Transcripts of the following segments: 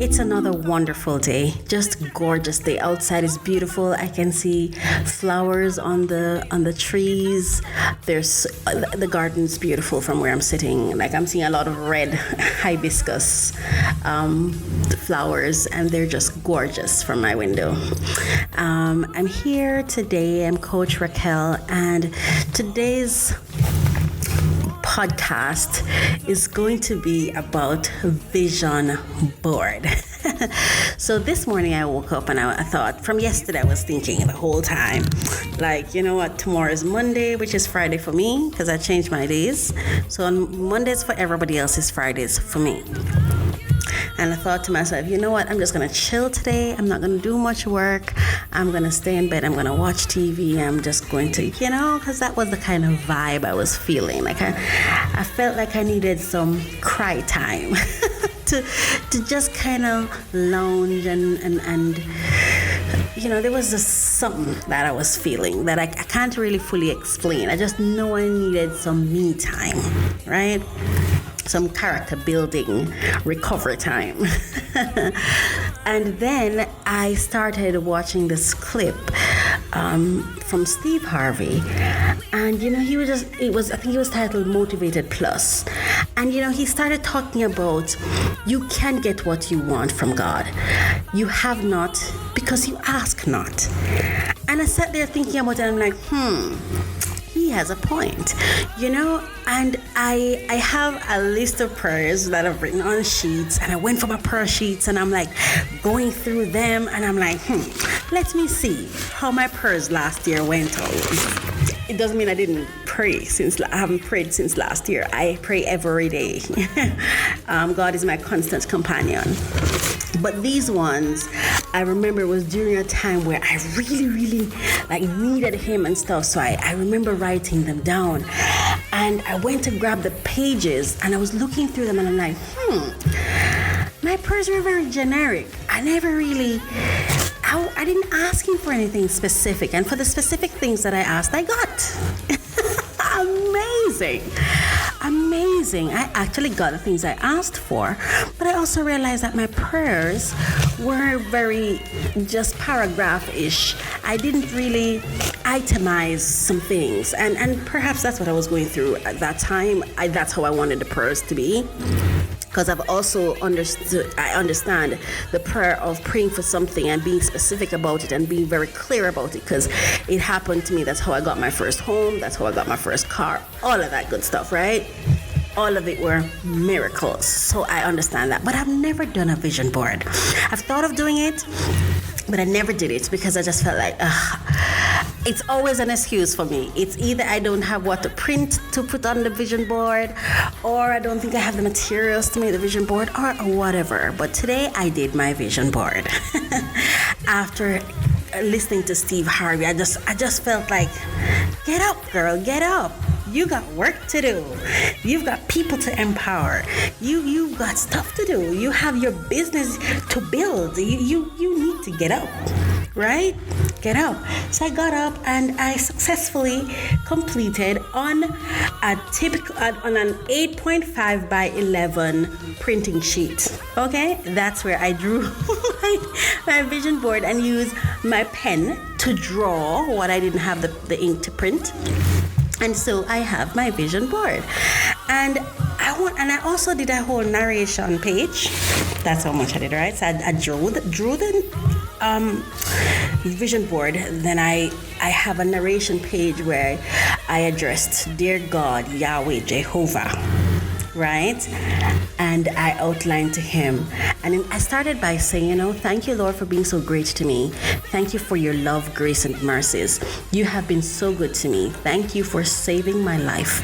It's another wonderful day, just gorgeous day. Outside is beautiful. I can see flowers on the trees. There's the garden's beautiful from where I'm sitting. Like I'm seeing a lot of red hibiscus flowers, and they're just gorgeous from my window. I'm here today. I'm Coach Raquel, and today's podcast is going to be about vision board. So this morning I woke up and I thought, from yesterday I was thinking the whole time, like, you know what, tomorrow is Monday, which is Friday for me because I changed my days. So on Mondays for everybody else is Fridays for me. And I thought to myself, you know what, I'm just going to chill today. I'm not going to do much work. I'm going to stay in bed. I'm going to watch TV. I'm just going to, because that was the kind of vibe I was feeling. Like I felt like I needed some cry time to just kind of lounge and there was just something that I was feeling that I can't really fully explain. I just know I needed some me time, right? Some character building, recovery time. And then I started watching this clip from Steve Harvey. And, I think it was titled Motivated Plus. And, he started talking about you can get what you want from God. You have not because you ask not. And I sat there thinking about it and I'm like, he has a point, and I have a list of prayers that I've written on sheets, and I went for my prayer sheets and I'm like going through them and I'm like, let me see how my prayers last year went out. It doesn't mean I didn't pray I haven't prayed since last year. I pray every day. God is my constant companion. But these ones, I remember it was during a time where I really, really needed him and stuff. So I remember writing them down. And I went to grab the pages and I was looking through them and I'm like, my prayers were very generic. I didn't ask him for anything specific. And for the specific things that I asked, I got. Amazing. I actually got the things I asked for, but I also realized that my prayers were very just paragraph-ish. I didn't really itemize some things, and perhaps that's what I was going through at that time. That's how I wanted the prayers to be. Because I've also understand the prayer of praying for something and being specific about it and being very clear about it, because it happened to me. That's how I got my first home. That's how I got my first car. All of that good stuff, right? All of it were miracles. So I understand that. But I've never done a vision board. I've thought of doing it, but I never did it because I just felt like, it's always an excuse for me. It's either I don't have what to print to put on the vision board, or I don't think I have the materials to make the vision board, or whatever. But today I did my vision board. After listening to Steve Harvey, I just felt like, get up, girl, get up. You got work to do. You've got people to empower. You've got stuff to do. You have your business to build. You need to get up, right? Get up. So I got up and I successfully completed on an 8.5 by 11 printing sheet. Okay, that's where I drew my vision board and used my pen to draw what I didn't have the ink to print. And so I have my vision board, and I also did a whole narration page. That's how much I did, right? So I drew the vision board. Then I have a narration page where I addressed, dear God, Yahweh, Jehovah, right? And I outlined to him. And I started by saying, thank you, Lord, for being so great to me. Thank you for your love, grace, and mercies. You have been so good to me. Thank you for saving my life.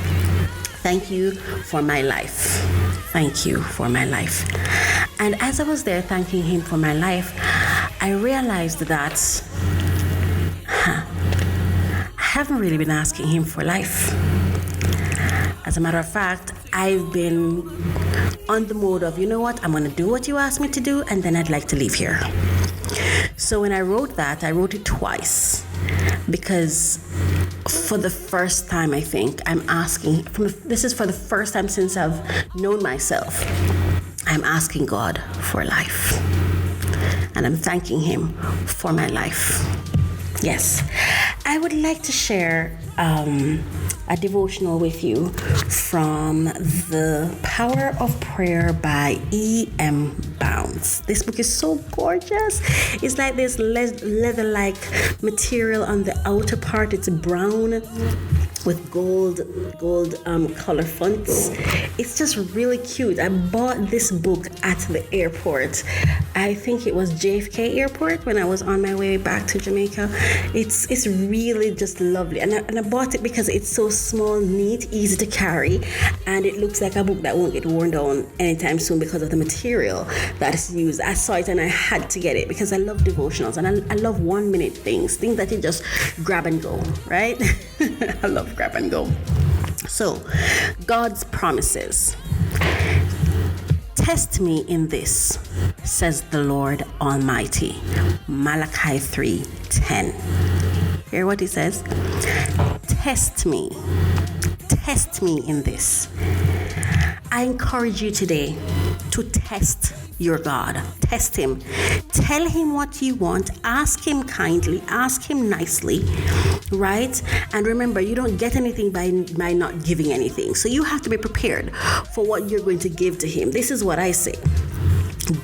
Thank you for my life. Thank you for my life. And as I was there thanking him for my life, I realized that I haven't really been asking him for life. As a matter of fact, I've been on the mode of, I'm going to do what you asked me to do, and then I'd like to leave here. So when I wrote that, I wrote it twice, because for the first time, I think, I'm asking, this is for the first time since I've known myself. I'm asking God for life. And I'm thanking Him for my life. Yes, I would like to share a devotional with you from The Power of Prayer by E.M. Bounds. This book is so gorgeous. It's like this leather-like material on the outer part. It's brown with gold color fonts. It's just really cute. I bought this book at the airport. I think it was JFK Airport when I was on my way back to Jamaica. It's really just lovely, and I bought it because it's so small, neat, easy to carry, and it looks like a book that won't get worn down anytime soon because of the material that is used. I saw it and I had to get it because I love devotionals, and I love 1 minute things that you just grab and go, right? I love grab and go. So, God's promises. Test me in this, says the Lord Almighty. Malachi 3:10. Hear what he says? Test me in this. I encourage you today to test your God. Test Him. Tell Him what you want. Ask Him kindly. Ask Him nicely. Right? And remember, you don't get anything by not giving anything. So you have to be prepared for what you're going to give to Him. This is what I say.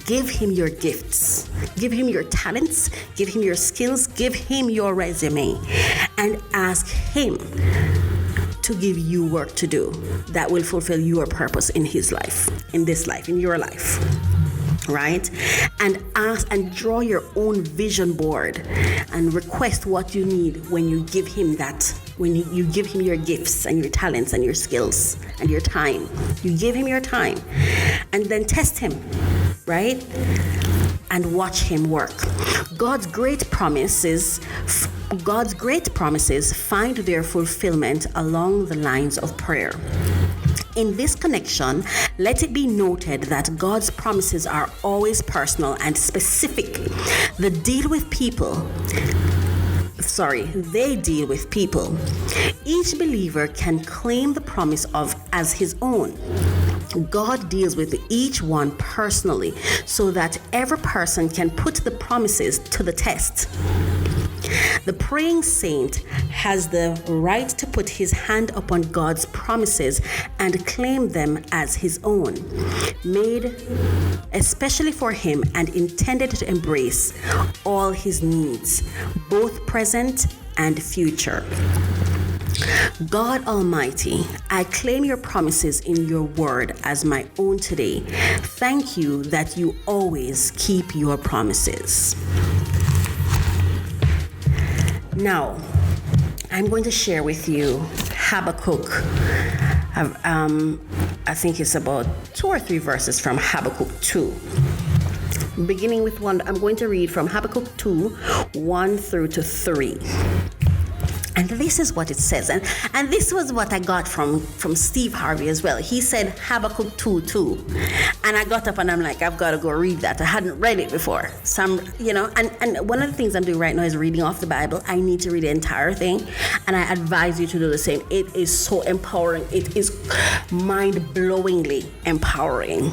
Give Him your gifts. Give Him your talents. Give Him your skills. Give Him your resume. And ask Him to give you work to do that will fulfill your purpose in His life, in this life, in your life. Right? And ask and draw your own vision board and request what you need when you give Him that, when you give Him your gifts and your talents and your skills and your time. You give Him your time and then test Him, right? And watch Him work. God's great promises find their fulfillment along the lines of prayer. In this connection, let it be noted that God's promises are always personal and specific. They deal with people. Each believer can claim the promise as his own. God deals with each one personally so that every person can put the promises to the test. The praying saint has the right to put his hand upon God's promises and claim them as his own, made especially for him and intended to embrace all his needs, both present and future. God Almighty, I claim your promises in your word as my own today. Thank you that you always keep your promises. Now, I'm going to share with you Habakkuk. I think it's about 2 or 3 verses from Habakkuk 2. Beginning with one, I'm going to read from Habakkuk 2, 1 through to 3. And this is what it says. And this was what I got from Steve Harvey as well. He said Habakkuk 2:2. And I got up and I'm like, I've got to go read that. I hadn't read it before. And one of the things I'm doing right now is reading off the Bible. I need to read the entire thing. And I advise you to do the same. It is so empowering. It is mind-blowingly empowering.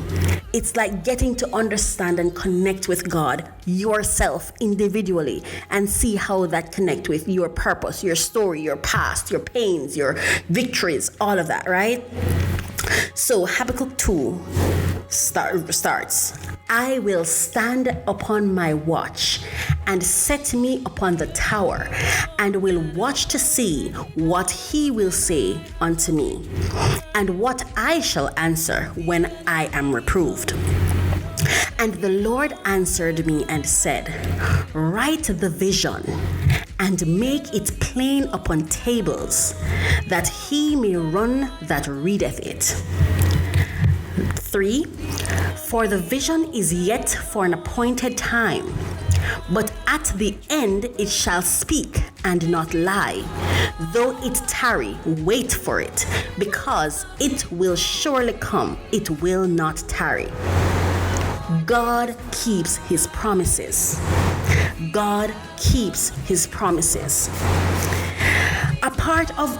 It's like getting to understand and connect with God yourself individually and see how that connects with your purpose, your story, your past, your pains, your victories, all of that, right? So Habakkuk 2 starts. I will stand upon my watch and set me upon the tower and will watch to see what he will say unto me and what I shall answer when I am reproved. And the Lord answered me and said, write the vision and make it plain upon tables, that he may run that readeth it. 3, for the vision is yet for an appointed time, but at the end it shall speak and not lie. Though it tarry, wait for it, because it will surely come, it will not tarry. God keeps his promises. God keeps his promises. A part of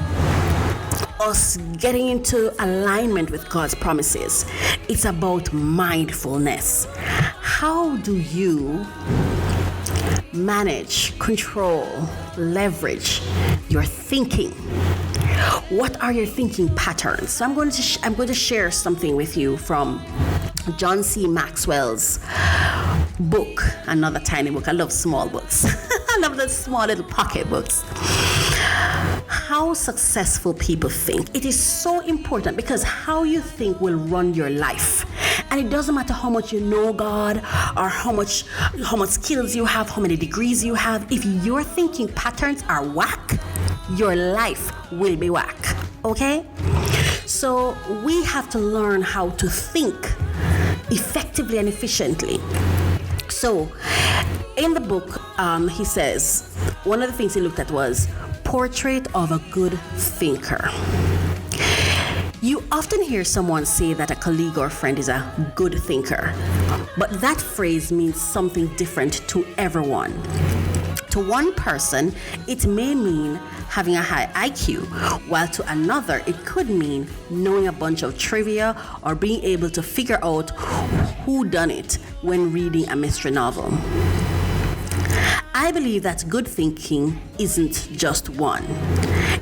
us getting into alignment with God's promises. It's about mindfulness. How do you manage, control, leverage your thinking? What are your thinking patterns? So I'm going to share something with you from John C. Maxwell's book, another tiny book. I love small books. I love the small little pocket books. How successful people think. It is so important because how you think will run your life. And it doesn't matter how much you know God or how much skills you have, how many degrees you have. If your thinking patterns are whack, your life will be whack. Okay? So we have to learn how to think effectively and efficiently. So in the book, he says, one of the things he looked at was portrait of a good thinker. You often hear someone say that a colleague or friend is a good thinker, but that phrase means something different to everyone. To one person, it may mean having a high IQ, while to another, it could mean knowing a bunch of trivia or being able to figure out who done it when reading a mystery novel. I believe that good thinking isn't just one.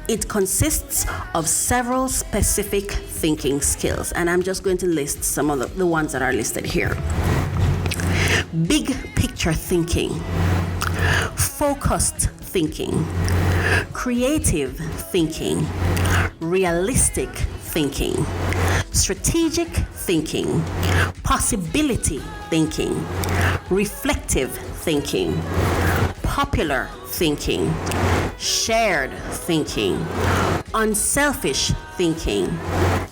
It consists of several specific thinking skills, and I'm just going to list some of the ones that are listed here. Big picture thinking, focused thinking, creative thinking, realistic thinking, strategic thinking, possibility thinking, reflective thinking, popular thinking, shared thinking, unselfish thinking,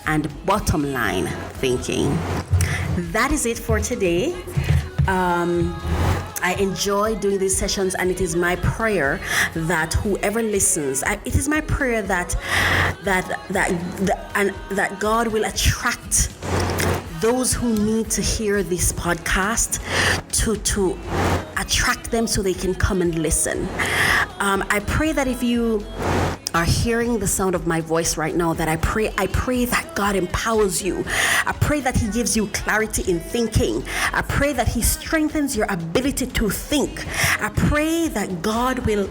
and bottom line thinking. That is it for today. I enjoy doing these sessions, and it is my prayer that whoever listens, it is my prayer that God will attract those who need to hear this podcast to attract them so they can come and listen. I pray that if you are hearing the sound of my voice right now, that I pray that God empowers you. I pray that He gives you clarity in thinking. I pray that He strengthens your ability to think. I pray that God will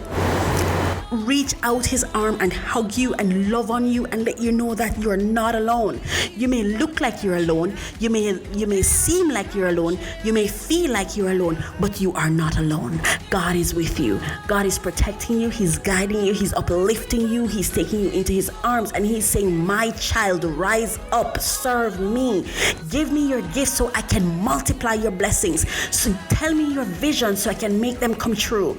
reach out His arm and hug you and love on you and let you know that you're not alone. You may look like you're alone. You may seem like you're alone. You may feel like you're alone, but you are not alone. God is with you. God is protecting you. He's guiding you. He's uplifting you. He's taking you into His arms, and He's saying, my child, rise up, serve me. Give me your gifts so I can multiply your blessings. So tell me your vision so I can make them come true.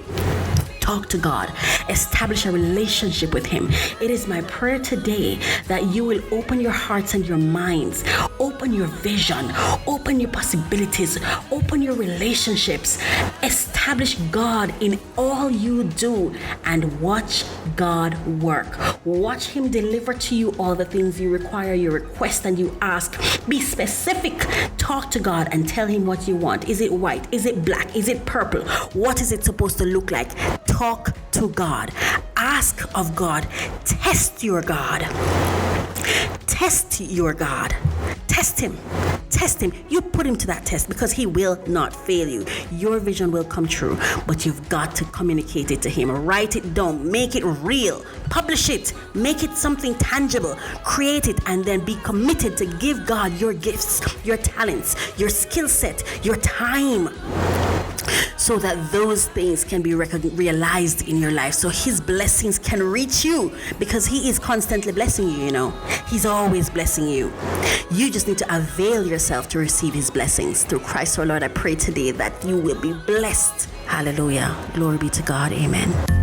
Talk to God. Establish a relationship with Him. It is my prayer today that you will open your hearts and your minds, open your vision, open your possibilities, open your relationships, establish God in all you do, and watch God work. Watch Him deliver to you all the things you require, you request, and you ask. Be specific. Talk to God and tell Him what you want. Is it white? Is it black? Is it purple? What is it supposed to look like? Talk to God. Ask of God. Test your God. Test your God. Test Him. Test Him. You put Him to that test because He will not fail you. Your vision will come true, but you've got to communicate it to Him. Write it down. Make it real. Publish it. Make it something tangible. Create it, and then be committed to give God your gifts, your talents, your skill set, your time, so that those things can be realized in your life, so His blessings can reach you, because He is constantly blessing you, you know. He's always blessing you. You just need to avail yourself to receive His blessings. Through Christ our Lord, I pray today that you will be blessed. Hallelujah. Glory be to God. Amen.